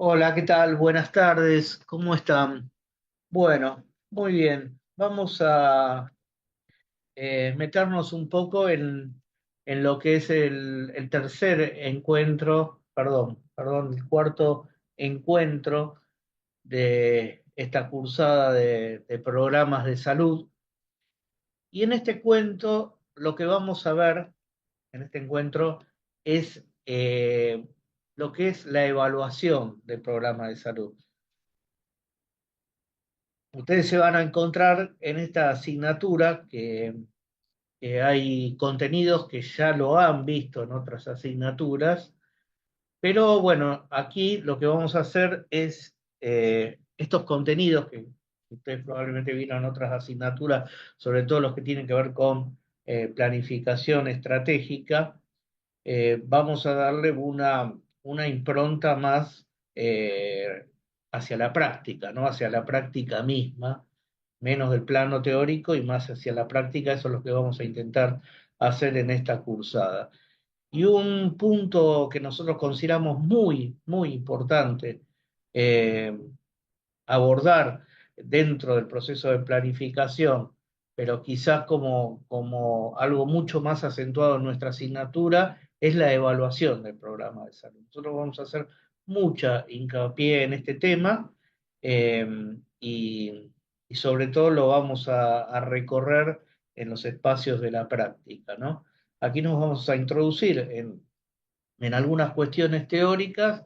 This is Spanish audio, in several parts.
Hola, ¿qué tal? Buenas tardes, ¿cómo están? Bueno, muy bien. Vamos a meternos un poco en lo que es el tercer encuentro, perdón, el cuarto encuentro de esta cursada de programas de salud. Y en este cuento, lo que vamos a ver en este encuentro es lo que es la evaluación del programa de salud. Ustedes se van a encontrar en esta asignatura que hay contenidos que ya lo han visto en otras asignaturas, pero bueno, aquí lo que vamos a hacer es estos contenidos que ustedes probablemente vieron en otras asignaturas, sobre todo los que tienen que ver con planificación estratégica. Vamos a darle una impronta más eh, hacia la práctica, ¿no? Hacia la práctica misma, menos del plano teórico y más hacia la práctica. Eso es lo que vamos a intentar hacer en esta cursada. Y un punto que nosotros consideramos muy importante eh, abordar dentro del proceso de planificación, pero quizás como algo mucho más acentuado en nuestra asignatura, es la evaluación del programa de salud. Nosotros vamos a hacer mucha hincapié en este tema eh, y, y sobre todo lo vamos a recorrer en los espacios de la práctica, ¿no? Aquí nos vamos a introducir en algunas cuestiones teóricas,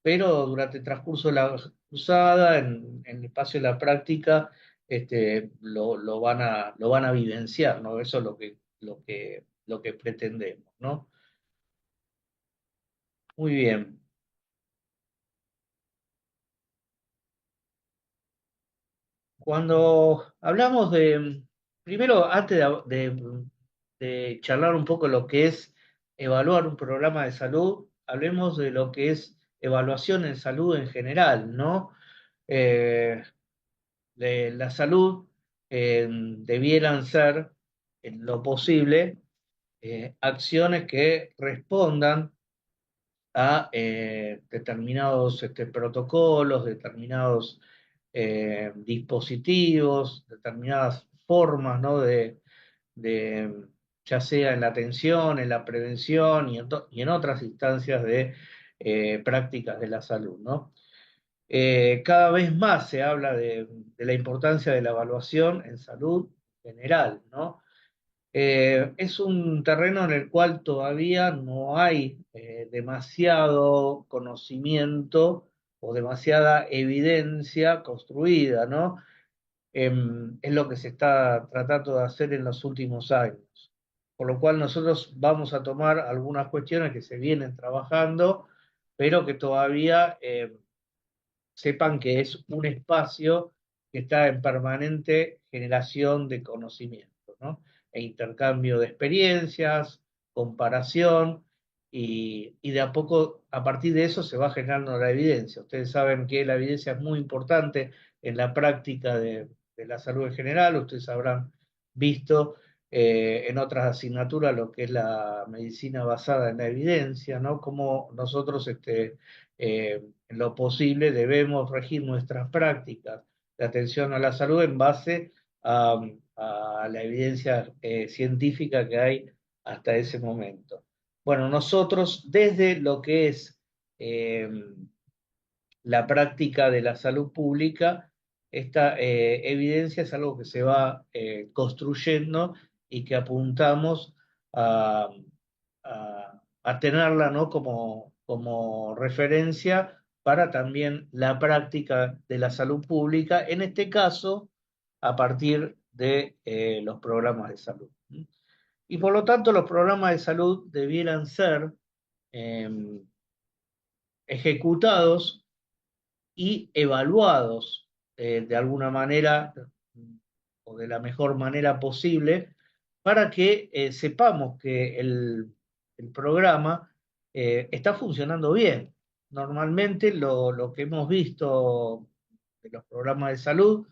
pero durante el transcurso de la cruzada, en el espacio de la práctica, lo van a vivenciar, ¿no? Eso es lo que pretendemos, ¿no? Muy bien. Cuando hablamos primero, antes de charlar un poco lo que es evaluar un programa de salud, hablemos de lo que es evaluación en salud en general, ¿no? Eh, de la salud debieran ser, en lo posible, acciones que respondan a determinados protocolos, determinados dispositivos, determinadas formas, ¿no? de, ya sea en la atención, en la prevención y en otras instancias de prácticas de la salud, ¿no? Cada vez más se habla de la importancia de la evaluación en salud general, ¿no? Es un terreno en el cual todavía no hay demasiado conocimiento o demasiada evidencia construida, ¿no? Es lo que se está tratando de hacer en los últimos años. Por lo cual nosotros vamos a tomar algunas cuestiones que se vienen trabajando, pero que todavía sepan que es un espacio que está en permanente generación de conocimiento, ¿no? E intercambio de experiencias, comparación, y de a poco, a partir de eso, se va generando la evidencia. Ustedes saben que la evidencia es muy importante en la práctica de la salud en general. Ustedes habrán visto en otras asignaturas lo que es la medicina basada en la evidencia, ¿no? Cómo nosotros en lo posible debemos regir nuestras prácticas de atención a la salud en base a, a la evidencia científica que hay hasta ese momento. Bueno, nosotros desde lo que es eh, la práctica de la salud pública, esta evidencia es algo que se va construyendo y que apuntamos a, a tenerla, ¿no? como referencia para también la práctica de la salud pública, en este caso, a partir de los programas de salud. Y por lo tanto, los programas de salud debieran ser eh, ejecutados y evaluados de alguna manera o de la mejor manera posible para que sepamos que el programa está funcionando bien. Normalmente lo que hemos visto de los programas de salud,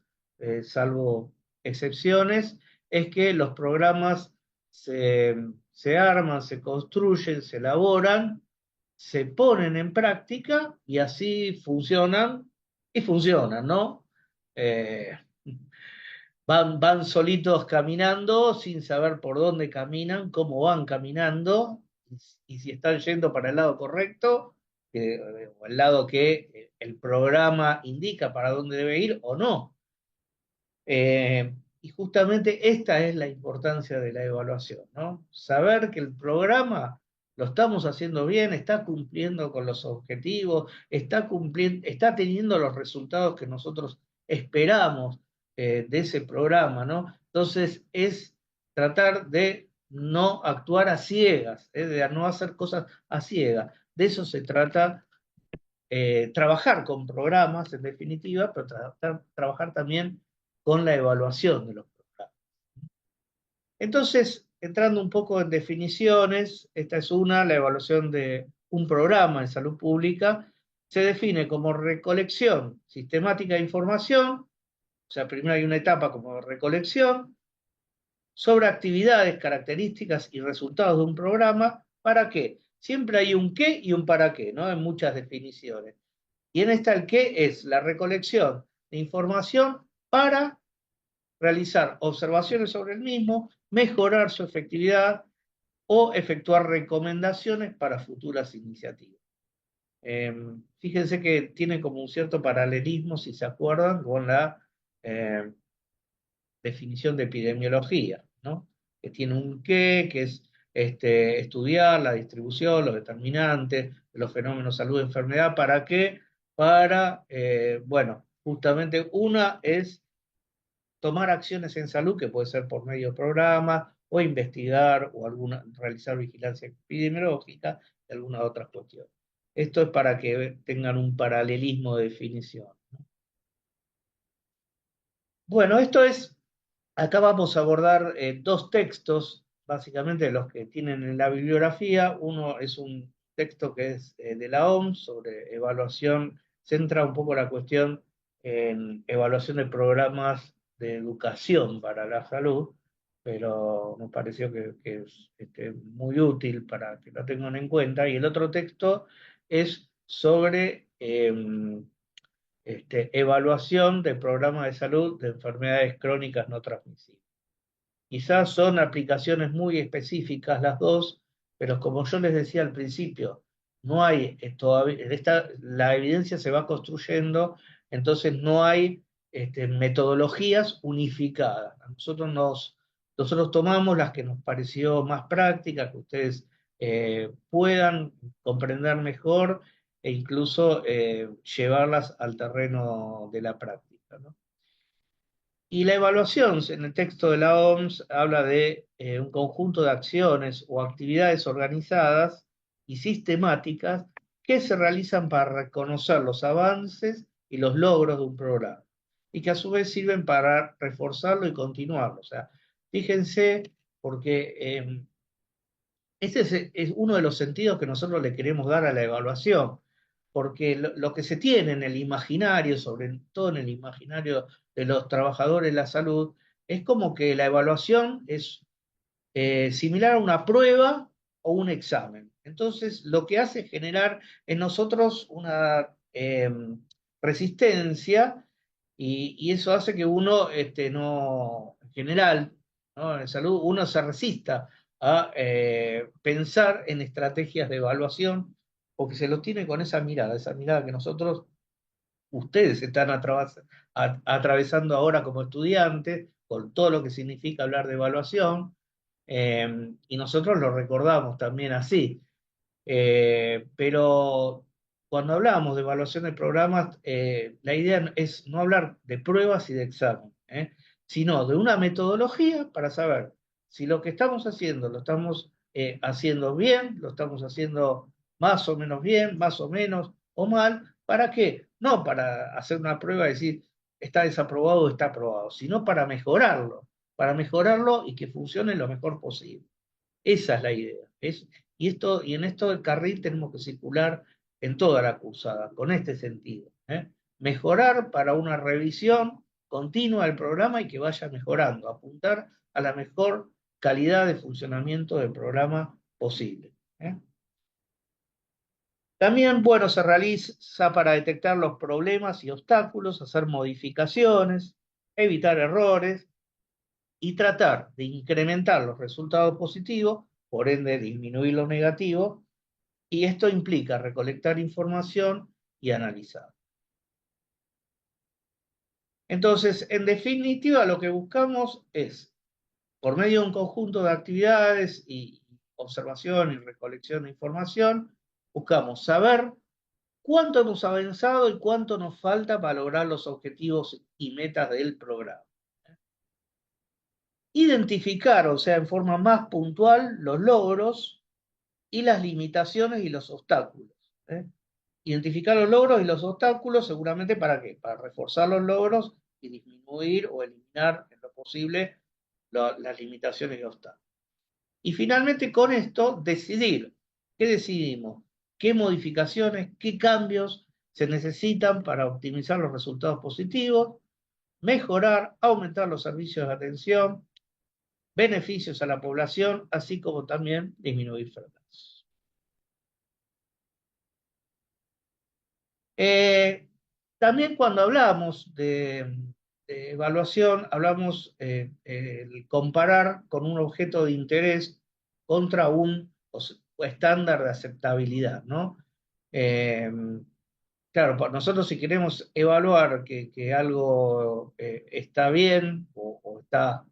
salvo excepciones, es que los programas se arman, se construyen, se elaboran se ponen en práctica y así funcionan y funcionan, ¿no? Eh, van solitos caminando sin saber por dónde caminan, cómo van caminando y si están yendo para el lado correcto o el lado que el programa indica para dónde debe ir o no. Y justamente esta es la importancia de la evaluación, ¿no? Saber que el programa lo estamos haciendo bien, está cumpliendo con los objetivos, está cumpliendo, está teniendo los resultados que nosotros esperamos de ese programa, ¿no? Entonces es tratar de no actuar a ciegas, de no hacer cosas a ciegas. De eso se trata trabajar con programas, en definitiva, pero trabajar también con la evaluación de los programas. Entonces, entrando un poco en definiciones, esta es una, la evaluación de un programa en salud pública se define como recolección sistemática de información, o sea, primero hay una etapa como recolección, sobre actividades, características y resultados de un programa, ¿para qué? Siempre hay un qué y un para qué, ¿no? En muchas definiciones. Y en esta el qué es la recolección de información para realizar observaciones sobre el mismo, mejorar su efectividad o efectuar recomendaciones para futuras iniciativas. Fíjense que tiene como un cierto paralelismo, si se acuerdan, con la eh, definición de epidemiología, ¿no? Que tiene un qué, que es estudiar la distribución, los determinantes de los fenómenos salud-enfermedad. ¿Para qué? Para, bueno, justamente una es tomar acciones en salud, que puede ser por medio de programas, o investigar, o realizar vigilancia epidemiológica, y algunas otras cuestiones. Esto es para que tengan un paralelismo de definición. Bueno, esto es. Acá vamos a abordar dos textos, básicamente los que tienen en la bibliografía. Uno es un texto que es de la OMS sobre evaluación, centra un poco la cuestión en evaluación de programas de educación para la salud, pero nos pareció que es muy útil para que lo tengan en cuenta. Y el otro texto es sobre evaluación de programas de salud de enfermedades crónicas no transmisibles. Quizás son aplicaciones muy específicas las dos, pero como yo les decía al principio, no hay todavía, la evidencia se va construyendo, entonces no hay metodologías unificadas. Nosotros tomamos las que nos pareció más prácticas, que ustedes puedan comprender mejor e incluso llevarlas al terreno de la práctica, ¿no? Y la evaluación, en el texto de la OMS, habla de un conjunto de acciones o actividades organizadas y sistemáticas que se realizan para reconocer los avances y los logros de un programa y que a su vez sirven para reforzarlo y continuarlo. O sea, fíjense, porque ese es uno de los sentidos que nosotros le queremos dar a la evaluación, porque lo que se tiene en el imaginario, sobre todo en el imaginario de los trabajadores de la salud, es como que la evaluación es similar a una prueba o un examen. Entonces, lo que hace es generar en nosotros una resistencia y eso hace que uno, no, en general, ¿no? En salud, uno se resista a pensar en estrategias de evaluación porque se lo tiene con esa mirada que nosotros, ustedes están atravesando ahora como estudiantes, con todo lo que significa hablar de evaluación, y nosotros lo recordamos también así. Pero cuando hablamos de evaluación de programas, la idea es no hablar de pruebas y de examen, sino de una metodología para saber si lo que estamos haciendo lo estamos haciendo bien, lo estamos haciendo más o menos bien, más o menos o mal. ¿Para qué? No para hacer una prueba y decir está desaprobado o está aprobado, sino para mejorarlo y que funcione lo mejor posible. Esa es la idea. Y en esto del carril tenemos que circular en toda la cursada, con este sentido. Mejorar para una revisión continua del programa y que vaya mejorando, apuntar a la mejor calidad de funcionamiento del programa posible. También, bueno, se realiza para detectar los problemas y obstáculos, hacer modificaciones, evitar errores y tratar de incrementar los resultados positivos, por ende disminuir los negativos, y esto implica recolectar información y analizar. Entonces, en definitiva, lo que buscamos es, por medio de un conjunto de actividades y observación y recolección de información, buscamos saber cuánto hemos avanzado y cuánto nos falta para lograr los objetivos y metas del programa. Identificar, o sea, en forma más puntual, los logros y las limitaciones y los obstáculos. ¿eh? Identificar los logros y los obstáculos, seguramente ¿para qué? Para reforzar los logros y disminuir o eliminar en lo posible las limitaciones y obstáculos. Y finalmente con esto decidir. ¿Qué decidimos? ¿Qué modificaciones, qué cambios se necesitan para optimizar los resultados positivos, mejorar, aumentar los servicios de atención, beneficios a la población, así como también disminuir fracasos? Eh, También cuando hablamos de evaluación, hablamos el comparar con un objeto de interés contra un estándar de aceptabilidad, ¿no? Eh, claro, nosotros si queremos evaluar que algo está bien o está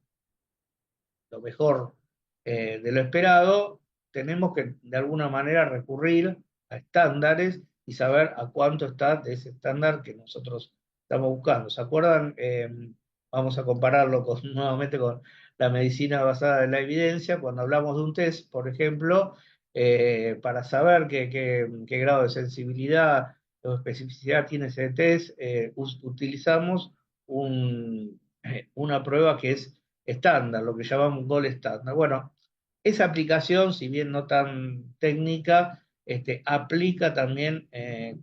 lo mejor de lo esperado, tenemos que de alguna manera recurrir a estándares y saber a cuánto está de ese estándar que nosotros estamos buscando. ¿Se acuerdan? Vamos a compararlo nuevamente con la medicina basada en la evidencia. Cuando hablamos de un test, por ejemplo, para saber qué grado de sensibilidad o especificidad tiene ese test, utilizamos una prueba que es estándar, lo que llamamos gol estándar. Bueno, esa aplicación, si bien no tan técnica, aplica también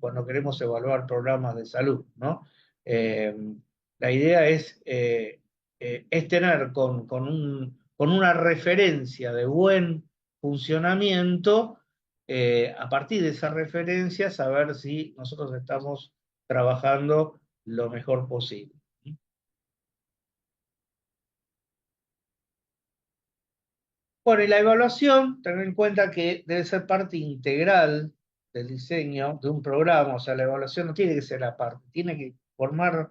cuando queremos evaluar programas de salud, ¿no? Eh, la idea es tener con una referencia de buen funcionamiento, a partir de esa referencia, saber si nosotros estamos trabajando lo mejor posible. Bueno, y la evaluación, tener en cuenta que debe ser parte integral del diseño de un programa, o sea, la evaluación no tiene que ser aparte, tiene que formar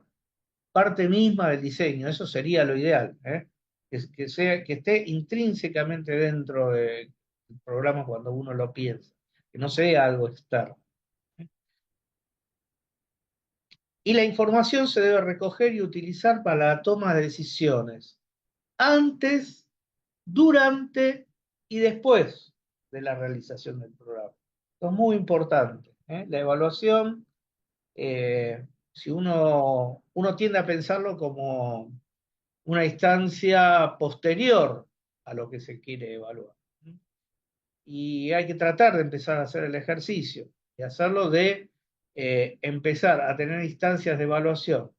parte misma del diseño, eso sería lo ideal, ¿eh? Que esté intrínsecamente dentro del programa cuando uno lo piensa, que no sea algo externo. Y la información se debe recoger y utilizar para la toma de decisiones, antes, durante y después de la realización del programa. Esto es muy importante, ¿eh? La evaluación, si uno tiende a pensarlo como una instancia posterior a lo que se quiere evaluar. Y hay que tratar de empezar a hacer el ejercicio y hacerlo de empezar a tener instancias de evaluación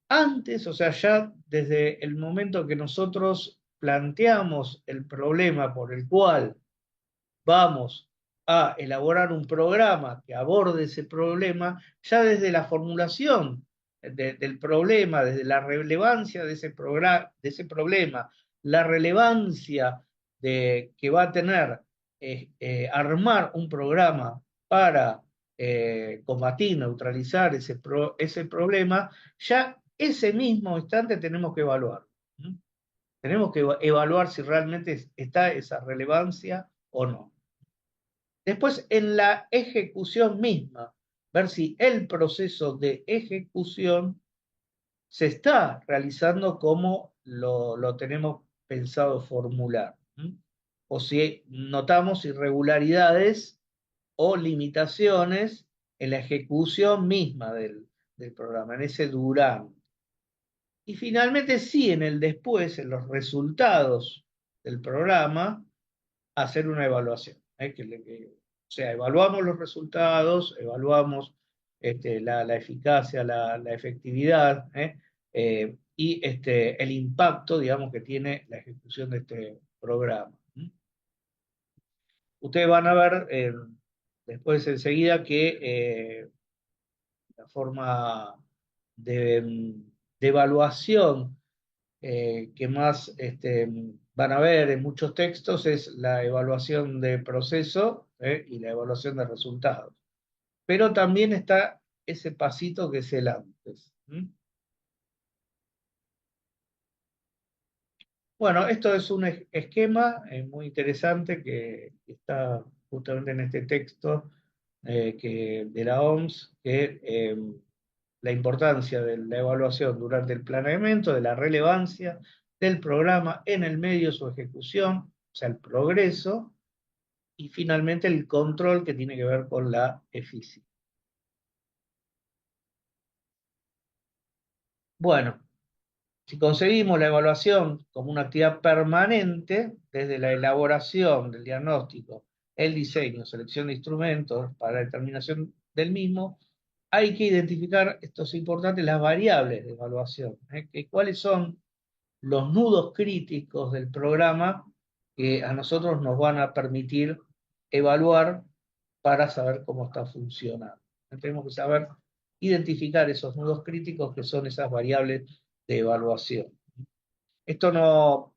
antes, o sea, ya desde el momento que nosotros planteamos el problema por el cual vamos a elaborar un programa que aborde ese problema, ya desde la formulación del problema, desde la relevancia de de ese problema, la relevancia que va a tener armar un programa para combatir, neutralizar ese problema, ya ese mismo instante tenemos que evaluar. ¿Mm? Tenemos que evaluar si realmente está esa relevancia o no. Después, en la ejecución misma, ver si el proceso de ejecución se está realizando como lo tenemos pensado formular. ¿Mm? O si notamos irregularidades o limitaciones en la ejecución misma del programa, en ese durante. Y finalmente, sí, en el después, en los resultados del programa, hacer una evaluación. O sea, evaluamos los resultados, evaluamos la eficacia, la efectividad y el impacto, digamos, que tiene la ejecución de este programa. Ustedes van a ver después enseguida que la forma de evaluación que más van a ver en muchos textos es la evaluación de proceso y la evaluación de resultados. Pero también está ese pasito que es el antes. Bueno, esto es un esquema muy interesante que está justamente en este texto de la OMS, que la importancia de la evaluación durante el planeamiento, de la relevancia del programa en el medio de su ejecución, o sea, el progreso, y finalmente el control que tiene que ver con la eficiencia. Bueno, si conseguimos la evaluación como una actividad permanente, desde la elaboración del diagnóstico, el diseño, selección de instrumentos para la determinación del mismo, hay que identificar, esto es importante, las variables de evaluación, cuáles son los nudos críticos del programa que a nosotros nos van a permitir evaluar para saber cómo está funcionando. Tenemos que saber identificar esos nudos críticos que son esas variables de evaluación. Esto no,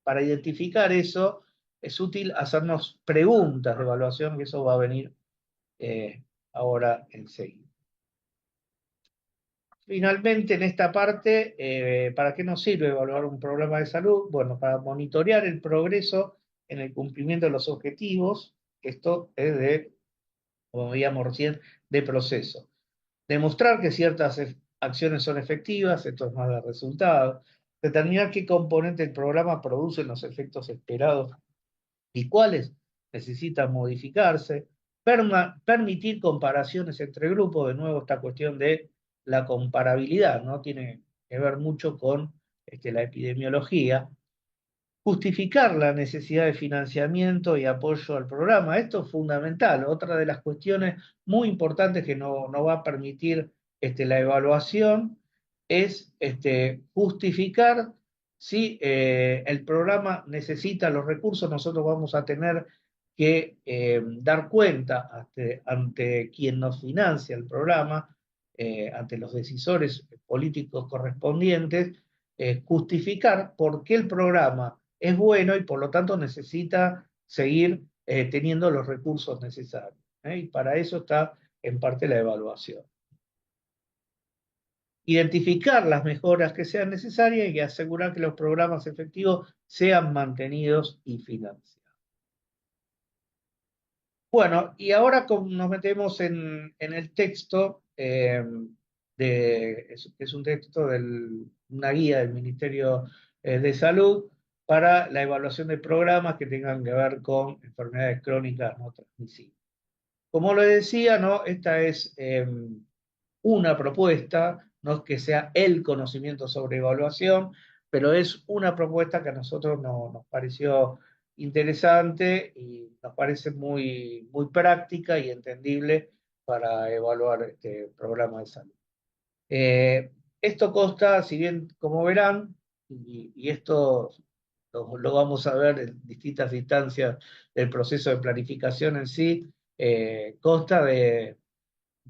para identificar eso, es útil hacernos preguntas de evaluación, que eso va a venir ahora enseguida. Finalmente, en esta parte, ¿para qué nos sirve evaluar un programa de salud? Bueno, para monitorear el progreso en el cumplimiento de los objetivos. Esto es de, como veíamos recién, de proceso. Demostrar que ciertas acciones son efectivas, esto es más de resultados. Determinar qué componente del programa producen los efectos esperados y cuáles necesitan modificarse, permitir comparaciones entre grupos, de nuevo esta cuestión de la comparabilidad, ¿no? Tiene que ver mucho con la epidemiología, justificar la necesidad de financiamiento y apoyo al programa. Esto es fundamental. Otra de las cuestiones muy importantes que no va a permitir la evaluación es justificar si el programa necesita los recursos. Nosotros vamos a tener que dar cuenta ante quien nos financia el programa, ante los decisores políticos correspondientes, justificar por qué el programa es bueno y por lo tanto necesita seguir teniendo los recursos necesarios. Y para eso está en parte la evaluación. Identificar las mejoras que sean necesarias y asegurar que los programas efectivos sean mantenidos y financiados. Bueno, y ahora nos metemos en el texto, es un texto de una guía del Ministerio de Salud para la evaluación de programas que tengan que ver con enfermedades crónicas no transmisibles. Como lo decía, ¿no? Esta es una propuesta, no es que sea el conocimiento sobre evaluación, pero es una propuesta que a nosotros nos pareció interesante y nos parece muy práctica y entendible para evaluar este programa de salud. Esto consta, si bien, como verán, y esto lo vamos a ver en distintas instancias del proceso de planificación en sí, consta de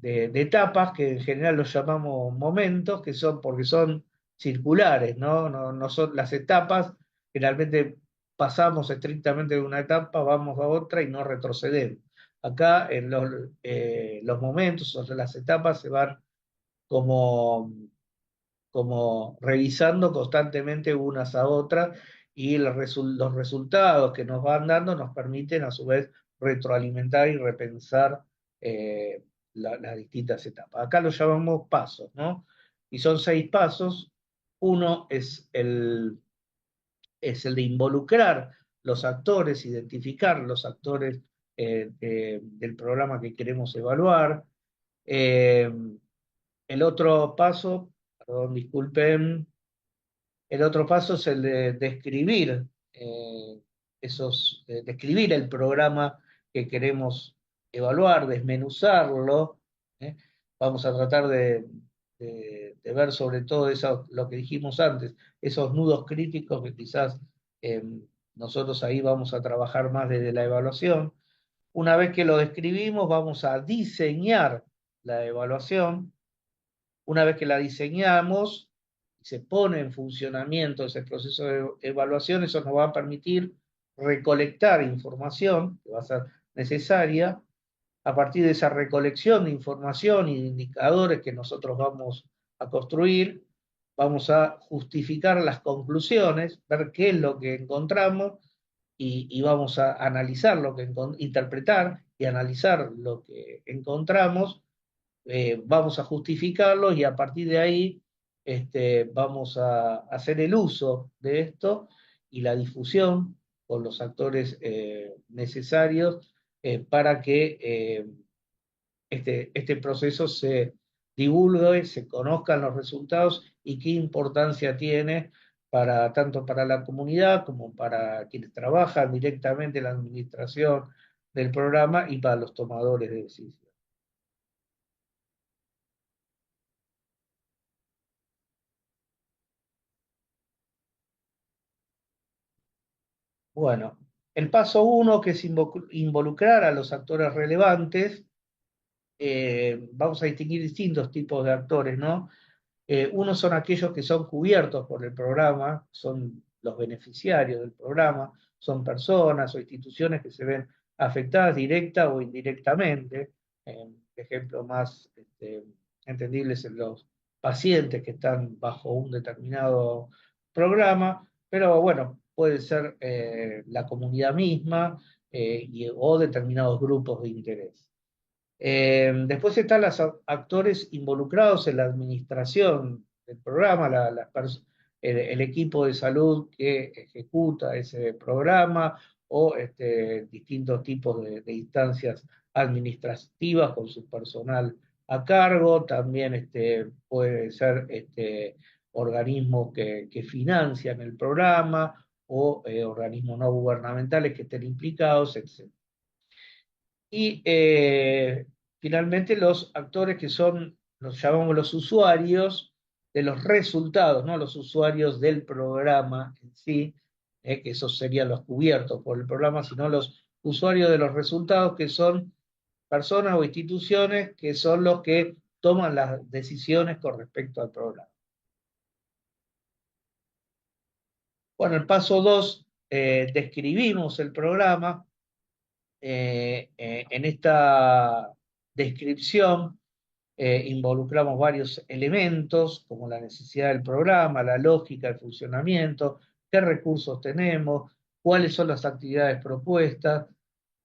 etapas que en general los llamamos momentos, que son porque son circulares, ¿no? No son las etapas, generalmente pasamos estrictamente de una etapa, vamos a otra y no retrocedemos. Acá en los momentos, o sea, las etapas se van como, como revisando constantemente unas a otras y los resultados que nos van dando nos permiten a su vez retroalimentar y repensar las distintas etapas. Acá lo llamamos pasos, ¿no? Y son 6 pasos. Uno es el de involucrar los actores, identificar los actores del programa que queremos evaluar. Eh, el otro paso, perdón, disculpen, el otro paso es el de describir describir el programa que queremos evaluar, desmenuzarlo. ¿eh? Vamos a tratar de ver sobre todo eso, lo que dijimos antes, esos nudos críticos que quizás nosotros ahí vamos a trabajar más desde la evaluación. Una vez que lo describimos, vamos a diseñar la evaluación. Una vez que la diseñamos y se pone en funcionamiento ese proceso de evaluación, eso nos va a permitir recolectar información que va a ser necesaria. A partir de esa recolección de información y de indicadores que nosotros vamos a construir, vamos a justificar las conclusiones, ver qué es lo que encontramos y vamos a analizar lo que interpretar y analizar lo que encontramos, vamos a justificarlo y a partir de ahí vamos a hacer el uso de esto y la difusión con los actores necesarios para que este proceso se divulgue, se conozcan los resultados y qué importancia tiene para, tanto para la comunidad como para quienes trabajan directamente en la administración del programa y para los tomadores de decisiones. Bueno, el paso uno, que es involucrar a los actores relevantes, vamos a distinguir distintos tipos de actores, ¿no? Unos son aquellos que son cubiertos por el programa, son los beneficiarios del programa, son personas o instituciones que se ven afectadas directa o indirectamente. Ejemplo más entendible es en los pacientes que están bajo un determinado programa, pero bueno, puede ser la comunidad misma o determinados grupos de interés. Después están los actores involucrados en la administración del programa, el equipo de salud que ejecuta ese programa o distintos tipos de instancias administrativas con su personal a cargo. También puede ser organismos que financian el programa o organismos no gubernamentales que estén implicados, etc. Y finalmente los actores que son, los llamamos los usuarios de los resultados, no los usuarios del programa en sí, que esos serían los cubiertos por el programa, sino los usuarios de los resultados, que son personas o instituciones que son los que toman las decisiones con respecto al programa. Bueno, el paso 2, describimos el programa. En esta descripción involucramos varios elementos, como la necesidad del programa, la lógica, el funcionamiento, qué recursos tenemos, cuáles son las actividades propuestas,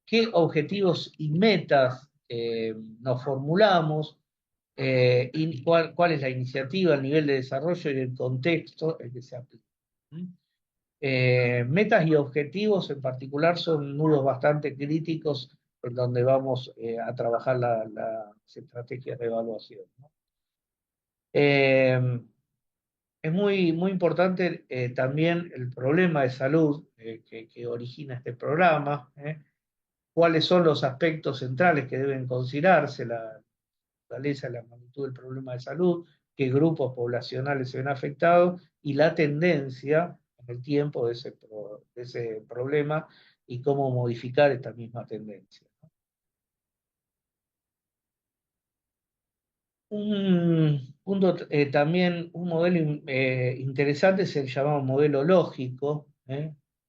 qué objetivos y metas nos formulamos, y cuál es la iniciativa, el nivel de desarrollo y el contexto en que se aplica. Metas y objetivos en particular son nudos bastante críticos en donde vamos a trabajar las estrategias de evaluación, ¿no? Es muy importante también el problema de salud que origina este programa, cuáles son los aspectos centrales que deben considerarse, la naturaleza, la magnitud del problema de salud, qué grupos poblacionales se ven afectados y la tendencia en el tiempo de ese problema y cómo modificar esta misma tendencia. Un punto también, un modelo interesante es el llamado modelo lógico,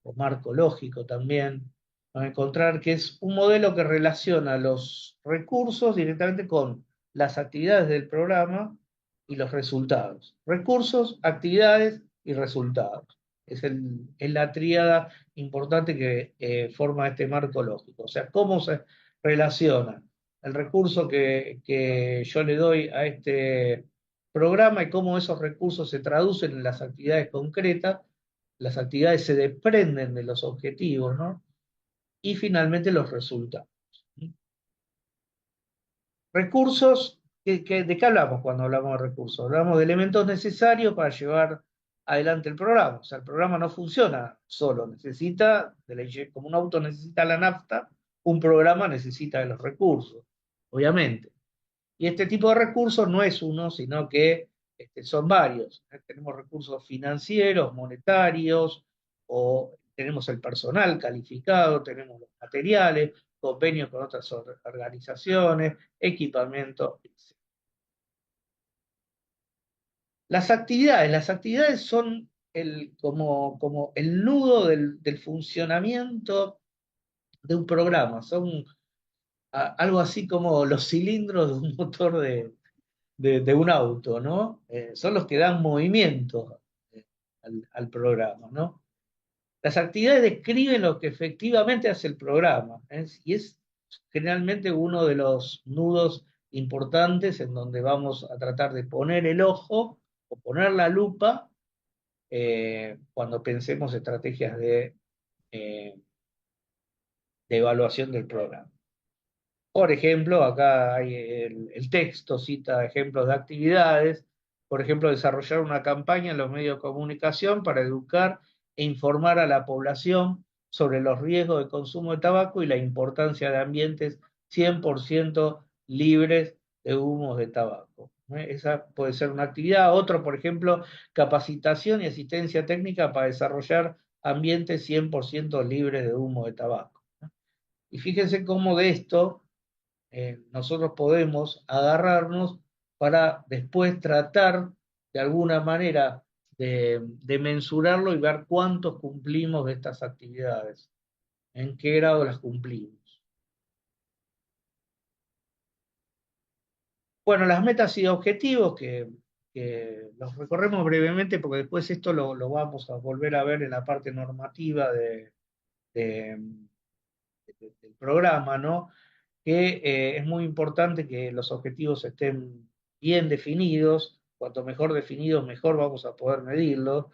o marco lógico también. Vamos a encontrar que es un modelo que relaciona los recursos directamente con las actividades del programa y los resultados. Recursos, actividades y resultados. Es la tríada importante que forma este marco lógico. O sea, cómo se relaciona el recurso que yo le doy a este programa y cómo esos recursos se traducen en las actividades concretas, las actividades se desprenden de los objetivos, ¿no? Y finalmente los resultados. Recursos, ¿de qué hablamos cuando hablamos de recursos? Hablamos de elementos necesarios para llevar adelante el programa. O sea, el programa no funciona solo, necesita, como un auto necesita la nafta, un programa necesita de los recursos, obviamente. Y este tipo de recursos no es uno, sino que son varios. Tenemos recursos financieros, monetarios, o tenemos el personal calificado, tenemos los materiales, convenios con otras organizaciones, equipamiento, etc. Las actividades son como el nudo del funcionamiento de un programa, son algo así como los cilindros de un motor de un auto, ¿no? Son los que dan movimiento al programa, ¿no? Las actividades describen lo que efectivamente hace el programa, ¿eh? Y es generalmente uno de los nudos importantes en donde vamos a tratar de poner el ojo o poner la lupa cuando pensemos estrategias eh, de evaluación del programa. Por ejemplo, acá hay el texto, cita ejemplos de actividades. Por ejemplo, desarrollar una campaña en los medios de comunicación para educar e informar a la población sobre los riesgos de consumo de tabaco y la importancia de ambientes 100% libres de humos de tabaco. Esa puede ser una actividad. Otro, por ejemplo, capacitación y asistencia técnica para desarrollar ambientes 100% libres de humo de tabaco. Y fíjense cómo de esto nosotros podemos agarrarnos para después tratar de alguna manera de mensurarlo y ver cuántos cumplimos de estas actividades, en qué grado las cumplimos. Bueno, las metas y objetivos que los recorremos brevemente porque después esto lo vamos a volver a ver en la parte normativa de- del programa, ¿no? Que es muy importante que los objetivos estén bien definidos. Cuanto mejor definidos, mejor vamos a poder medirlos.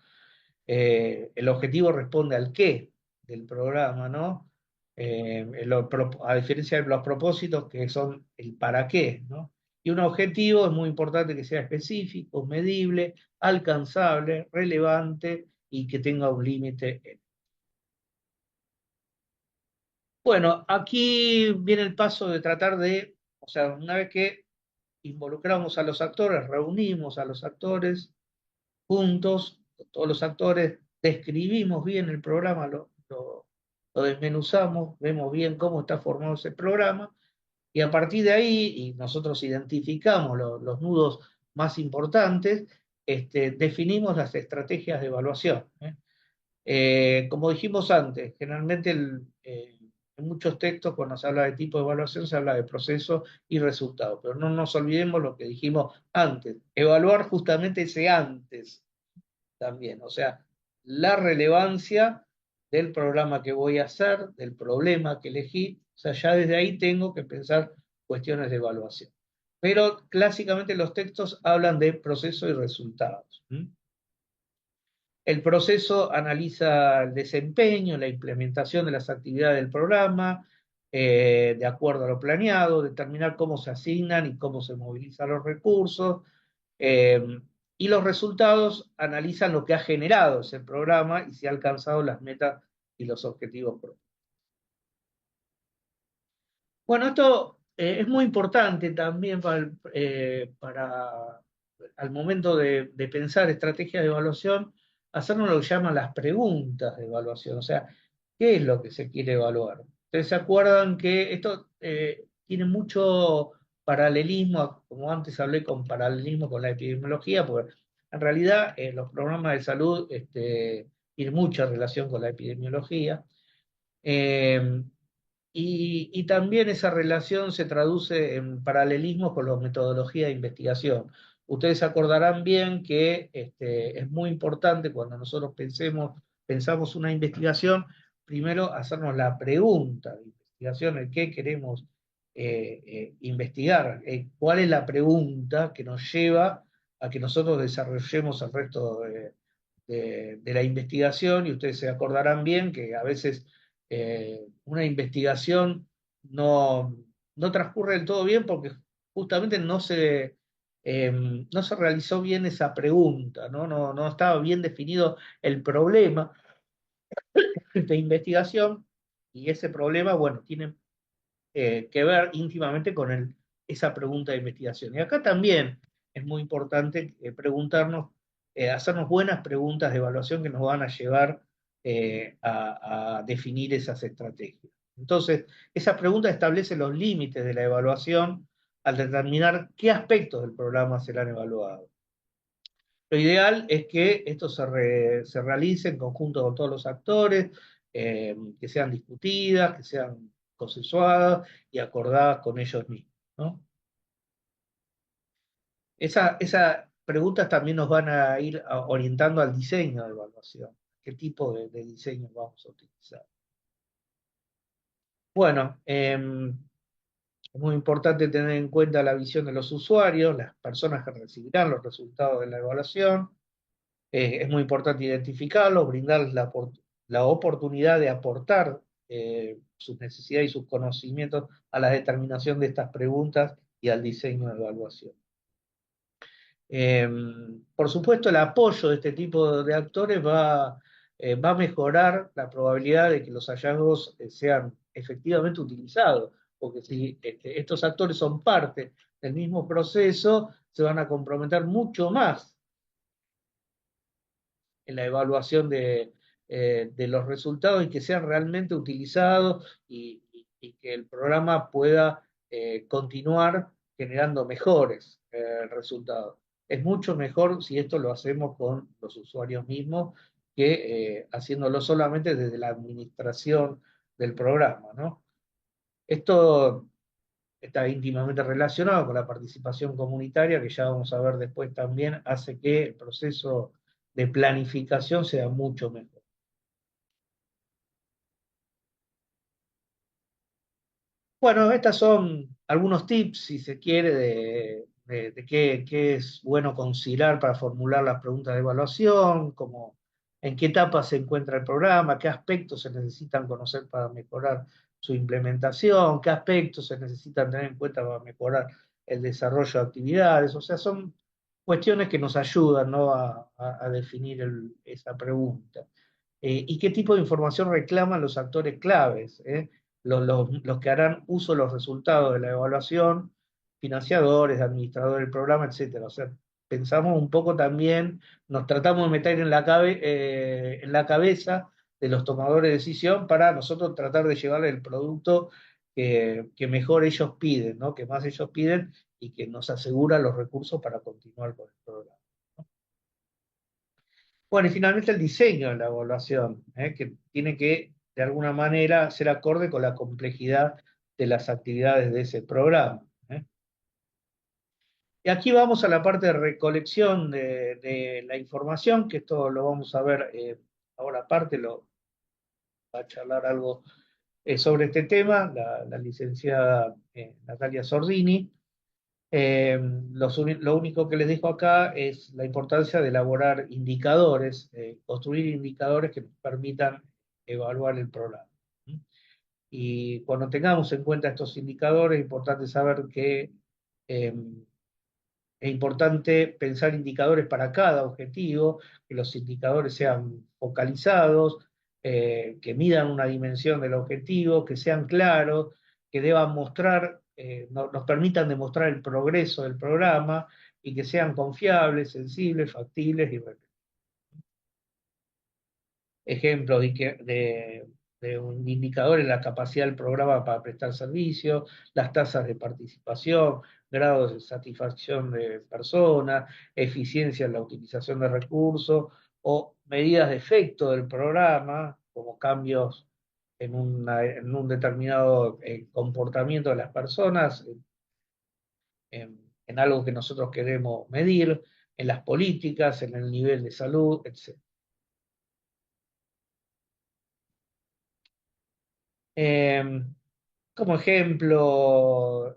El objetivo responde al qué del programa, ¿no? A diferencia de los propósitos, que son el para qué, ¿no? Y un objetivo es muy importante que sea específico, medible, alcanzable, relevante y que tenga un límite. Bueno, aquí viene el paso de tratar de, o sea, una vez que involucramos a los actores, reunimos a los actores juntos, todos los actores, describimos bien el programa, lo desmenuzamos, vemos bien cómo está formado ese programa, y a partir de ahí, y nosotros identificamos los nudos más importantes, definimos las estrategias de evaluación. Como dijimos antes, generalmente en muchos textos cuando se habla de tipo de evaluación se habla de proceso y resultado, pero no nos olvidemos lo que dijimos antes, evaluar justamente ese antes también, o sea, la relevancia del programa que voy a hacer, del problema que elegí, o sea, ya desde ahí tengo que pensar cuestiones de evaluación. Pero clásicamente los textos hablan de proceso y resultados. El proceso analiza el desempeño, la implementación de las actividades del programa, de acuerdo a lo planeado, determinar cómo se asignan y cómo se movilizan los recursos, eh, y los resultados analizan lo que ha generado ese programa y si ha alcanzado las metas y los objetivos propios. Bueno, esto es muy importante también al momento de pensar estrategias de evaluación, hacernos lo que llaman las preguntas de evaluación, o sea, ¿qué es lo que se quiere evaluar? Ustedes se acuerdan que esto tiene mucho paralelismo, como antes hablé con paralelismo con la epidemiología, porque en realidad los programas de salud tienen mucha relación con la epidemiología. Eh, y también esa relación se traduce en paralelismo con la metodología de investigación. Ustedes acordarán bien que es muy importante cuando nosotros pensamos una investigación, primero hacernos la pregunta de investigación, el qué queremos investigar, cuál es la pregunta que nos lleva a que nosotros desarrollemos el resto de la investigación, y ustedes se acordarán bien que a veces una investigación no transcurre del todo bien porque justamente no se realizó bien esa pregunta, ¿no? No estaba bien definido el problema de investigación, y ese problema, bueno, tiene que ver íntimamente con esa pregunta de investigación. Y acá también es muy importante hacernos buenas preguntas de evaluación que nos van a llevar a definir esas estrategias. Entonces, esas preguntas establecen los límites de la evaluación al determinar qué aspectos del programa serán evaluados. Lo ideal es que esto se realice en conjunto con todos los actores, que sean discutidas, que sean consensuadas y acordadas con ellos mismos, ¿no? Esas preguntas también nos van a ir orientando al diseño de evaluación, qué tipo de diseño vamos a utilizar. Bueno, es muy importante tener en cuenta la visión de los usuarios, las personas que recibirán los resultados de la evaluación. Es muy importante identificarlos, brindarles la oportunidad de aportar sus necesidades y sus conocimientos a la determinación de estas preguntas y al diseño de evaluación. Eh, por supuesto, el apoyo de este tipo de actores va a mejorar la probabilidad de que los hallazgos sean efectivamente utilizados, porque si estos actores son parte del mismo proceso, se van a comprometer mucho más en la evaluación de los resultados y que sean realmente utilizados y que el programa pueda continuar generando mejores resultados. Es mucho mejor si esto lo hacemos con los usuarios mismos que haciéndolo solamente desde la administración del programa, ¿no? Esto está íntimamente relacionado con la participación comunitaria, que ya vamos a ver después también, hace que el proceso de planificación sea mucho mejor. Bueno, estos son algunos tips, si se quiere, de qué es bueno considerar para formular las preguntas de evaluación, como en qué etapa se encuentra el programa, qué aspectos se necesitan conocer para mejorar su implementación, qué aspectos se necesitan tener en cuenta para mejorar el desarrollo de actividades. O sea, son cuestiones que nos ayudan, ¿no? a definir esa pregunta. ¿Y qué tipo de información reclaman los actores claves? Los que harán uso de los resultados de la evaluación, financiadores, administradores del programa, etcétera. O sea, pensamos un poco también, nos tratamos de meter en la cabeza de los tomadores de decisión para nosotros tratar de llevarle el producto que mejor ellos piden, ¿no? Que más ellos piden y que nos asegura los recursos para continuar con el programa. Bueno, y finalmente el diseño de la evaluación, que tiene que, de alguna manera, ser acorde con la complejidad de las actividades de ese programa. Y aquí vamos a la parte de recolección de la información, que esto lo vamos a ver ahora aparte, lo va a charlar algo sobre este tema, la licenciada Natalia Sordini. Lo único que les dejo acá es la importancia de elaborar indicadores, construir indicadores que nos permitan evaluar el programa. Y cuando tengamos en cuenta estos indicadores, es importante saber que eh, es importante pensar indicadores para cada objetivo, que los indicadores sean focalizados, que midan una dimensión del objetivo, que sean claros, que deban mostrar, nos permitan demostrar el progreso del programa y que sean confiables, sensibles, factibles y repetibles. Ejemplos de un indicador en la capacidad del programa para prestar servicios, las tasas de participación, grados de satisfacción de personas, eficiencia en la utilización de recursos o medidas de efecto del programa, como cambios en un determinado comportamiento de las personas, en algo que nosotros queremos medir, en las políticas, en el nivel de salud, etc. Eh, Como ejemplo,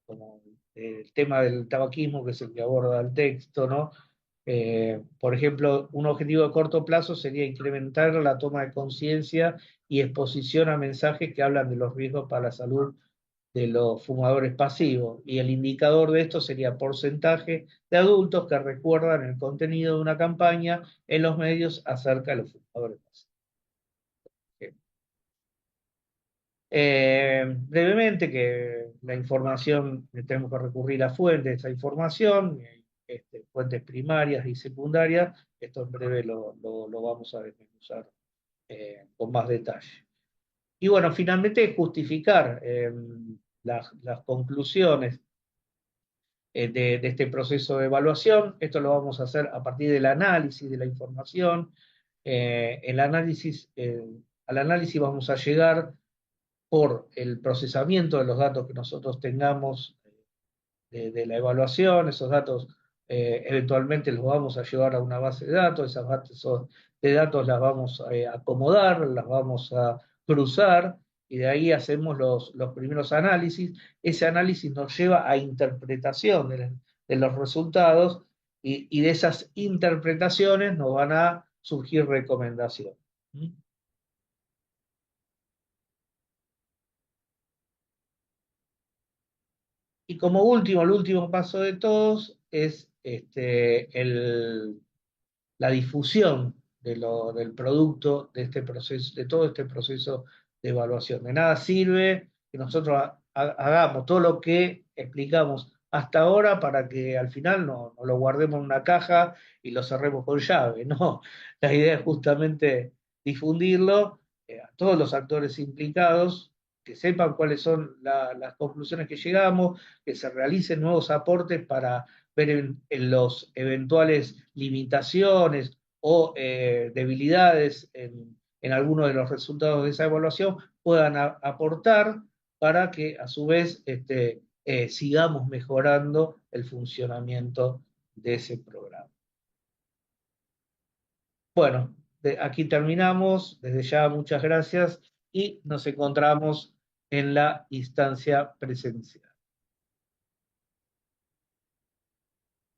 como el tema del tabaquismo, que es el que aborda el texto, ¿no? Por ejemplo, un objetivo de corto plazo sería incrementar la toma de conciencia y exposición a mensajes que hablan de los riesgos para la salud de los fumadores pasivos. Y el indicador de esto sería porcentaje de adultos que recuerdan el contenido de una campaña en los medios acerca de los fumadores pasivos. Brevemente, que la información, tenemos que recurrir a fuentes de esa información, fuentes primarias y secundarias, esto en breve lo vamos a desmenuzar con más detalle. Y bueno, finalmente justificar las conclusiones de este proceso de evaluación. Esto lo vamos a hacer a partir del análisis de la información. El análisis, al análisis vamos a llegar por el procesamiento de los datos que nosotros tengamos de la evaluación. Esos datos eventualmente los vamos a llevar a una base de datos. Esas bases de datos las vamos a acomodar, las vamos a cruzar y de ahí hacemos los primeros análisis. Ese análisis nos lleva a interpretación de los resultados y de esas interpretaciones nos van a surgir recomendaciones. ¿Mm? Y como último, el último paso de todos es la difusión del producto, de este proceso, de todo este proceso de evaluación. De nada sirve que nosotros hagamos todo lo que explicamos hasta ahora para que al final no lo guardemos en una caja y lo cerremos con llave. No, la idea es justamente difundirlo a todos los actores implicados, que sepan cuáles son las conclusiones que llegamos, que se realicen nuevos aportes para ver en los eventuales limitaciones o debilidades en algunos de los resultados de esa evaluación puedan aportar para que a su vez sigamos mejorando el funcionamiento de ese programa. Bueno, aquí terminamos. Desde ya muchas gracias y nos encontramos en la instancia presencial.